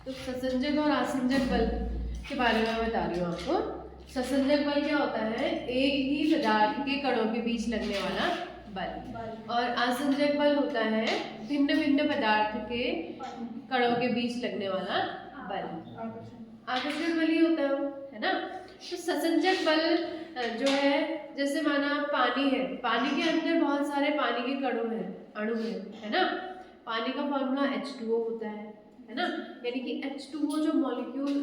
तो ससंजक और आसंजक बल के बारे में बता रही हूँ आपको। ससंजक बल क्या होता है? एक ही पदार्थ के कणों के बीच लगने वाला बल। और आसंजक बल होता है भिन्न भिन्न पदार्थ के कणों के बीच लगने वाला बल। आकर्षण बल ही होता है ना। तो ससंजक बल जो है, जैसे माना पानी है, पानी के अंदर बहुत सारे पानी के अणु है ना। पानी का फॉर्मूला H2O होता है ना। यानी कि H2O जो मॉलिक्यूल,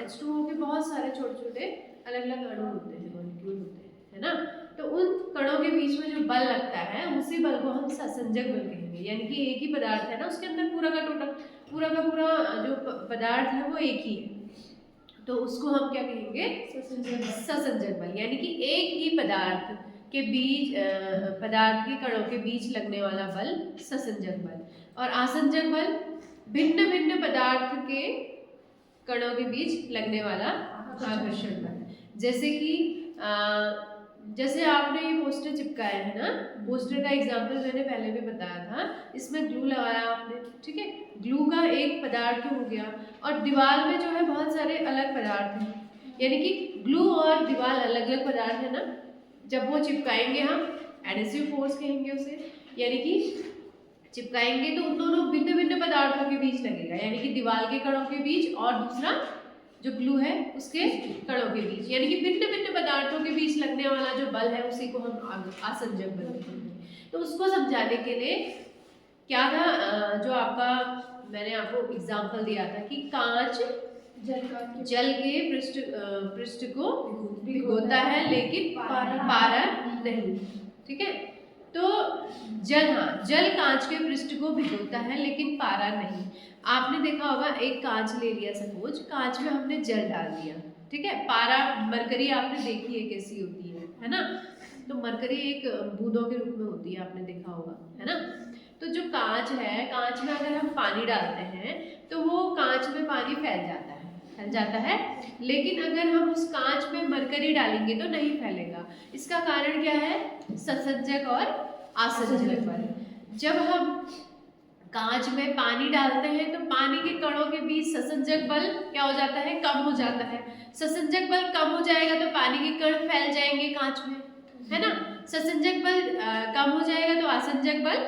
H2O के बहुत सारे छोटे छोटे अलग अलग अणु होते हैं, मॉलिक्यूल होते हैं, है ना। तो उन कणों के बीच में जो बल लगता है उसी बल को हम ससंजक बल कहेंगे। यानी कि एक ही पदार्थ है ना, उसके अंदर पूरा का पूरा जो पदार्थ है वो एक ही है, तो उसको हम क्या कहेंगे? ससंजक बल। यानी कि एक ही पदार्थ के बीच, पदार्थ के कणों के बीच लगने वाला बल ससंजक बल। और आसंजक बल भिन्न भिन्न पदार्थ के कणों के बीच लगने वाला आकर्षण बल। जैसे कि जैसे आपने ये पोस्टर चिपकाया है ना, पोस्टर का एग्जाम्पल मैंने पहले भी बताया था। इसमें ग्लू लगाया आपने, ठीक है। ग्लू का एक पदार्थ हो गया, और दीवार में जो है बहुत सारे अलग पदार्थ हैं, यानी कि ग्लू और दीवार अलग अलग पदार्थ है ना। जब वो चिपकाएंगे, हम एडहेसिव फोर्स कहेंगे उसे, यानी कि चिपकाएंगे तो उन दोनों भिन्न भिन्न पदार्थों के बीच लगेगा, यानी कि दीवार के कणों के बीच और दूसरा जो ग्लू है उसके कणों के बीच, यानी कि भिन्न भिन्न पदार्थों के बीच लगने वाला जो बल है उसी को हम आसंजक बल कहेंगे। तो उसको समझाने के लिए क्या था, जो आपका मैंने आपको एग्जाम्पल दिया था कि कांच जल के पृष्ठ को भिगोता है लेकिन पारा नहीं, ठीक है। तो जल कांच के पृष्ठ को भिगोता है लेकिन पारा नहीं। आपने देखा होगा, एक कांच ले लिया, सपोज कांच में हमने जल डाल दिया, ठीक है। पारा, मरकरी आपने देखी है कैसी होती है ना। तो मरकरी एक बूंदों के रूप में होती है, आपने देखा होगा, है ना। तो जो कांच है, कांच में अगर हम पानी डालते हैं तो वो कांच में पानी फैल जाता है, लेकिन अगर हम उस कांच में मरकरी डालेंगे तो नहीं फैलेगा। इसका कारण क्या है? ससंजक और आसंजक बल। जब हम कांच में पानी डालते हैं तो पानी के कणों के बीच ससंजक बल क्या हो जाता है? कम हो जाता है। ससंजक बल कम हो जाएगा तो पानी के कण फैल जाएंगे कांच में, है ना। ससंजक बल कम हो जाएगा तो आसंजक बल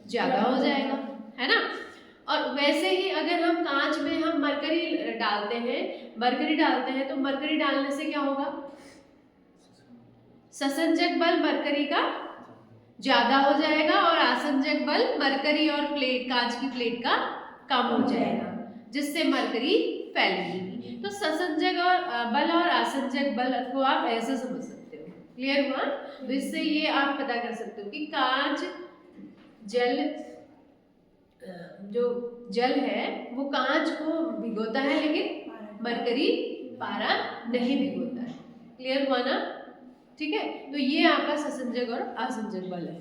ज्यादा हो जाएगा, है ना। और वैसे ही अगर हम कांच में हम मरकरी डालते हैं तो मरकरी डालने से क्या होगा? ससंजक बल मरकरी का ज्यादा हो जाएगा और आसंजक बल मरकरी और कांच की प्लेट का कम हो जाएगा, जिससे मरकरी फैलेगी। तो ससंजक और बल और आसंजक बल को आप ऐसे समझ सकते हो। क्लियर हुआ? तो इससे ये आप पता कर सकते हो कि कांच जो जल है वो कांच को भिगोता है लेकिन मरकरी पारा नहीं भिगोता है। क्लियर हुआ ना? ठीक है। तो ये आपका ससंजक और आसंजक बल है।